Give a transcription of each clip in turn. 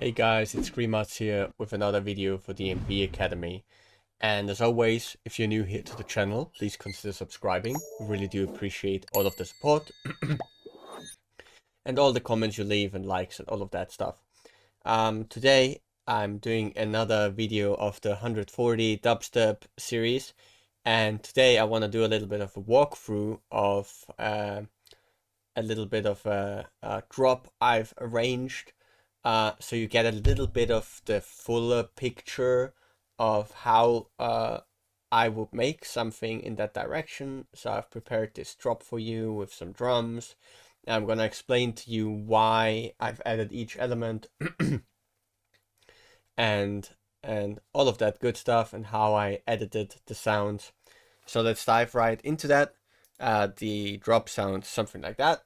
Hey guys, it's Screamarts here with another video for the MB Academy. And as always, if you're new here to the channel, please consider subscribing. We really do appreciate all of the support and all the comments you leave and likes and all of that stuff. Today I'm doing another video of the 140 dubstep series, and today I want to do a little bit of a walkthrough of a little bit of a drop I've arranged. So you get a little bit of the fuller picture of how I would make something in that direction. So I've prepared this drop for you with some drums. And I'm gonna explain to you why I've added each element and all of that good stuff and how I edited the sounds. So let's dive right into that. The drop sounds something like that.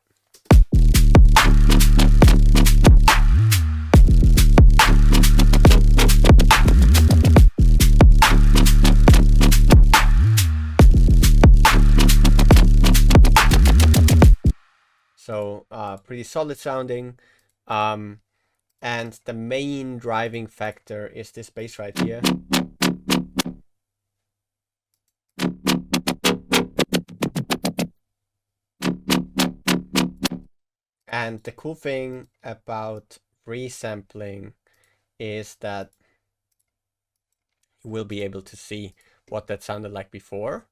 So pretty solid sounding, and the main driving factor is this bass right here. And the cool thing about resampling is that you will be able to see what that sounded like before.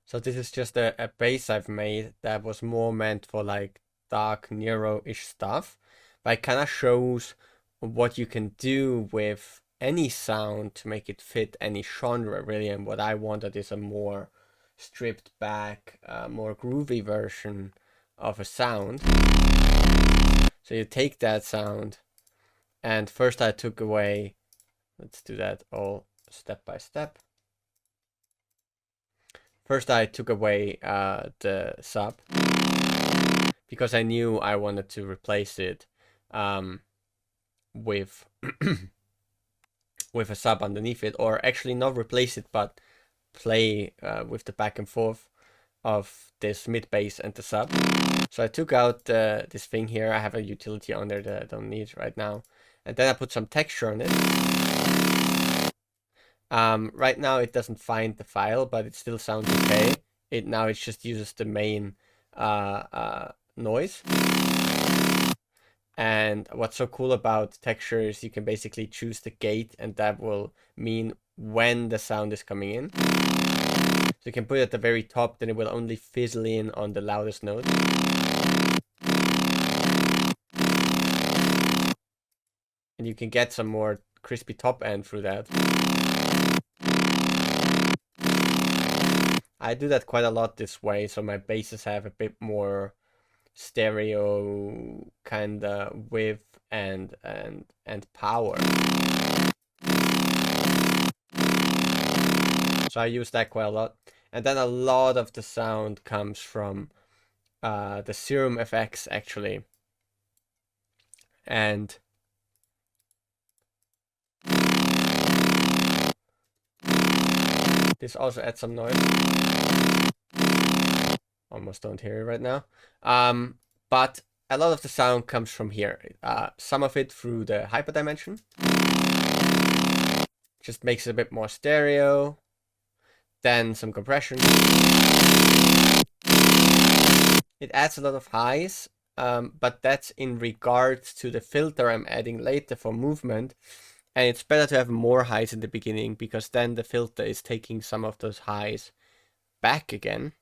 So this is just a bass I've made that was more meant for like dark Nero-ish stuff, but it kind of shows what you can do with any sound to make it fit any genre really. And what I wanted is a more stripped back, more groovy version of a sound. So you take that sound, and first I took away, let's do that all step by step. First I took away the sub because I knew I wanted to replace it with with a sub underneath it, or actually not replace it but play with the back and forth of this mid bass and the sub. So I took out this thing here. I have a utility on there that I don't need right now, and then I put some texture on it. Right now it doesn't find the file, but it still sounds okay. It just uses the main noise. And what's so cool about texture is you can basically choose the gate, and that will mean when the sound is coming in. So you can put it at the very top, then it will only fizzle in on the loudest note. And you can get some more crispy top end through that. I do that quite a lot this way, so my basses have a bit more stereo kind of width and power. So I use that quite a lot. And then a lot of the sound comes from the Serum FX actually. And this also adds some noise. Almost don't hear it right now. But a lot of the sound comes from here. Some of it through the hyperdimension. Just makes it a bit more stereo. Then some compression. It adds a lot of highs, but that's in regards to the filter I'm adding later for movement. And it's better to have more highs in the beginning, because then the filter is taking some of those highs back again.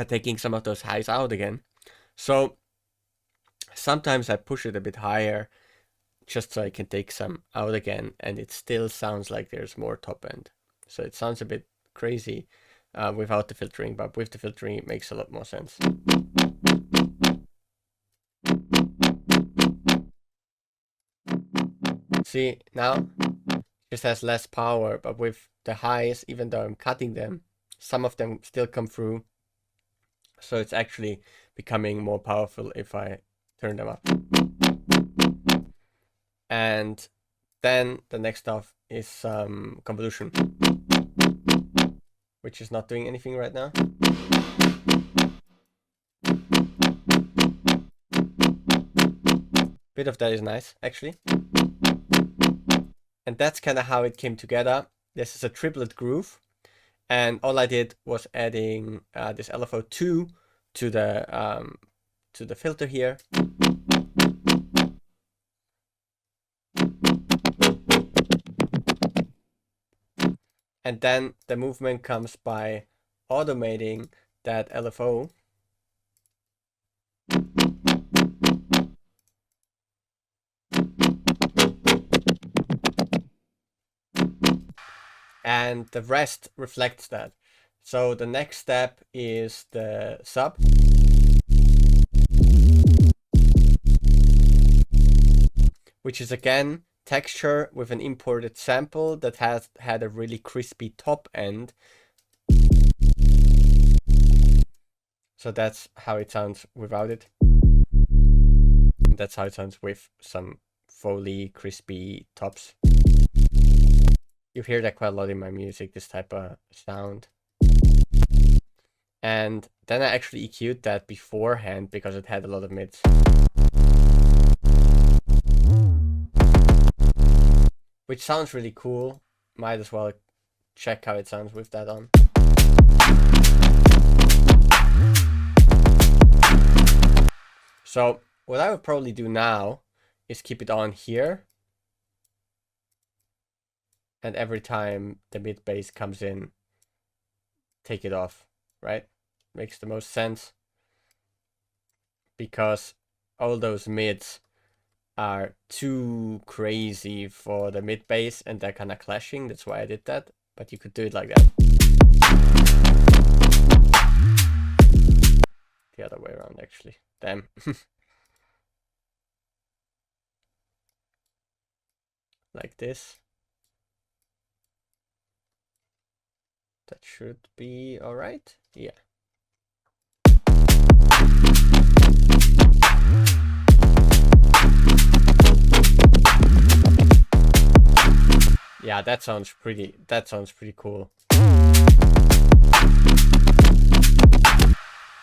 Taking some of those highs out again. So sometimes I push it a bit higher just so I can take some out again, and it still sounds like there's more top end. So it sounds a bit crazy without the filtering, but with the filtering it makes a lot more sense. See, now it just has less power, but with the highs, even though I'm cutting them, some of them still come through. So it's actually becoming more powerful if I turn them up. And then the next stuff is convolution, which is not doing anything right now. Bit of that is nice, actually. And that's kind of how it came together. This is a triplet groove. And all I did was adding this LFO2 to the filter here. And then the movement comes by automating that LFO. And the rest reflects that. So the next step is the sub. Which is again texture with an imported sample that has had a really crispy top end. So that's how it sounds without it. And that's how it sounds with some Foley crispy tops. You hear that quite a lot in my music, this type of sound. And then I actually EQ'd that beforehand because it had a lot of mids. Which sounds really cool. Might as well check how it sounds with that on. So what I would probably do now is keep it on here. And every time the mid bass comes in, take it off, right? Makes the most sense. Because all those mids are too crazy for the mid bass and they're kind of clashing. That's why I did that. But you could do it like that. The other way around, actually. Damn. Like this. That should be all right. Yeah. Yeah, that sounds pretty cool.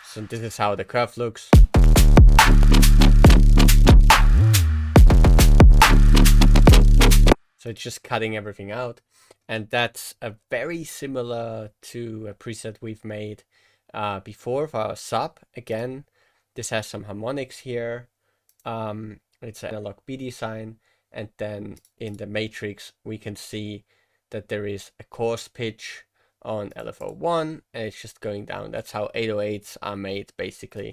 So this is how the curve looks. So it's just cutting everything out. And that's a very similar to a preset we've made before for our sub. Again, this has some harmonics here. It's an analog B design. And then in the matrix, we can see that there is a coarse pitch on LFO1 and it's just going down. That's how 808s are made, basically.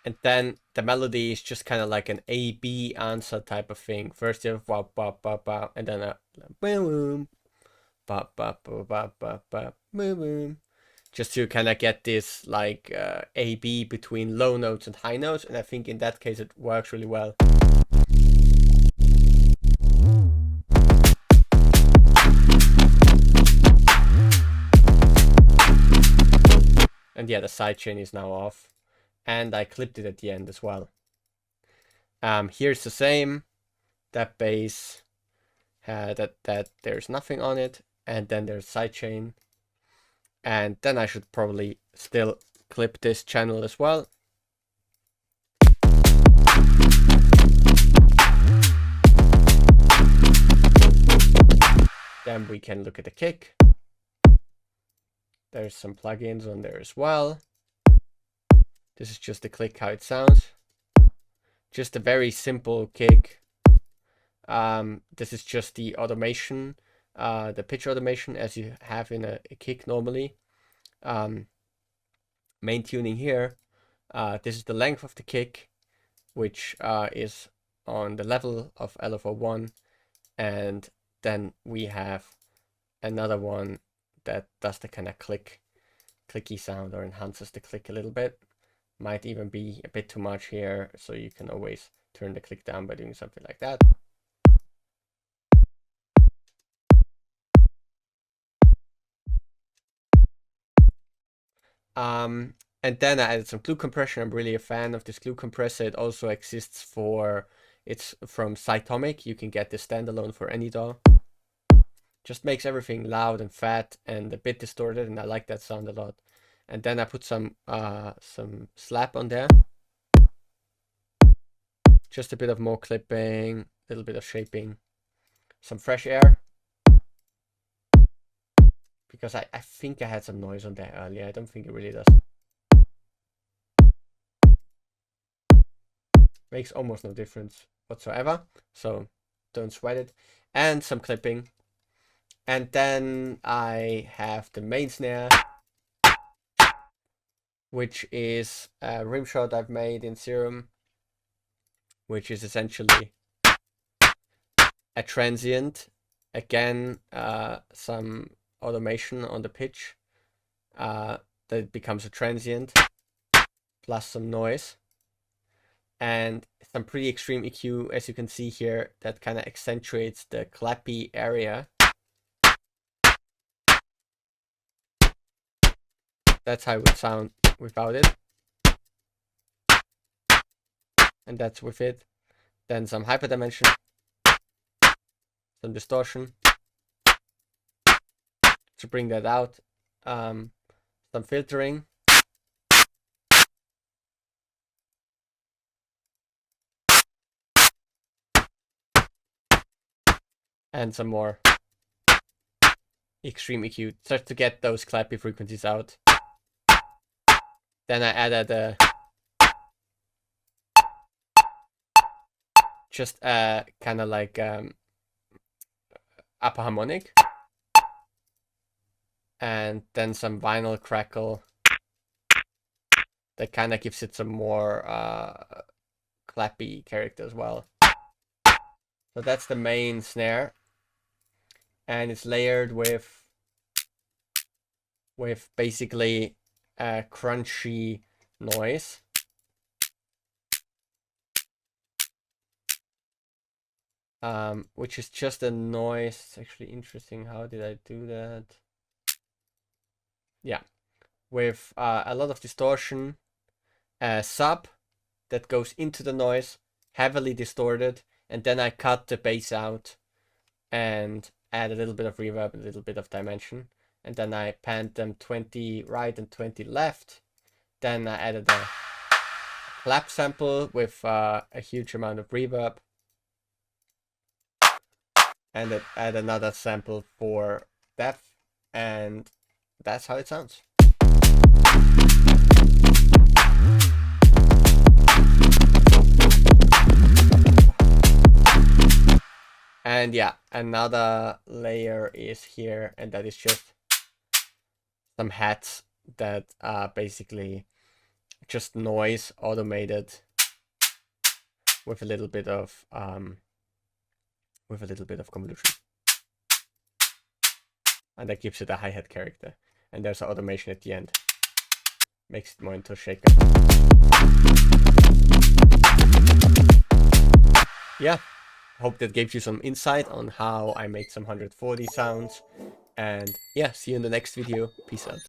And then the melody is just kind of like an A-B answer type of thing. First you have ba ba ba ba, and then a boom, ba ba ba ba ba ba boom, just to kind of get this like A-B between low notes and high notes. And I think in that case it works really well. And yeah, the sidechain is now off. And I clipped it at the end as well. Here's the same. That bass, that there's nothing on it, and then there's sidechain. And then I should probably still clip this channel as well. Then we can look at the kick. There's some plugins on there as well. This is just the click, how it sounds. Just a very simple kick. This is just the automation, the pitch automation as you have in a kick normally. Main tuning here. This is the length of the kick, which is on the level of LFO1. And then we have another one that does the kind of clicky sound or enhances the click a little bit. Might even be a bit too much here, so you can always turn the click down by doing something like that. And then I added some glue compression. I'm really a fan of this glue compressor. It also exists for It's from Cytomic. You can get this standalone for any DAW. Just makes everything loud and fat and a bit distorted, and I like that sound a lot. And then I put some slap on there. Just a bit of more clipping, a little bit of shaping, some fresh air. Because I think I had some noise on there earlier. I don't think it really does. Makes almost no difference whatsoever. So don't sweat it. And some clipping. And then I have the main snare, which is a rim shot I've made in Serum, which is essentially a transient. Again, some automation on the pitch that becomes a transient, plus some noise. And some pretty extreme EQ, as you can see here, that kind of accentuates the clappy area. That's how it would sound without it. And that's with it. Then some hyperdimension, some distortion to bring that out, some filtering, and some more extreme EQ just to get those clappy frequencies out. Then I added just kind of like upper harmonic, and then some vinyl crackle that kind of gives it some more clappy character as well. So that's the main snare, and it's layered with basically a crunchy noise. Which is just a noise. It's actually interesting. How did I do that? Yeah, with a lot of distortion, sub that goes into the noise, heavily distorted, and then I cut the bass out and add a little bit of reverb, a little bit of dimension, and then I panned them 20 right and 20 left. Then I added a clap sample with a huge amount of reverb, and add another sample for depth, and that's how it sounds. And yeah, another layer is here, and that is just some hats that are basically just noise automated with a little bit of convolution, and that gives it a hi-hat character. And there's an automation at the end, makes it more into a shaker. Yeah, hope that gave you some insight on how I made some 140 sounds. And yeah, see you in the next video. Peace out.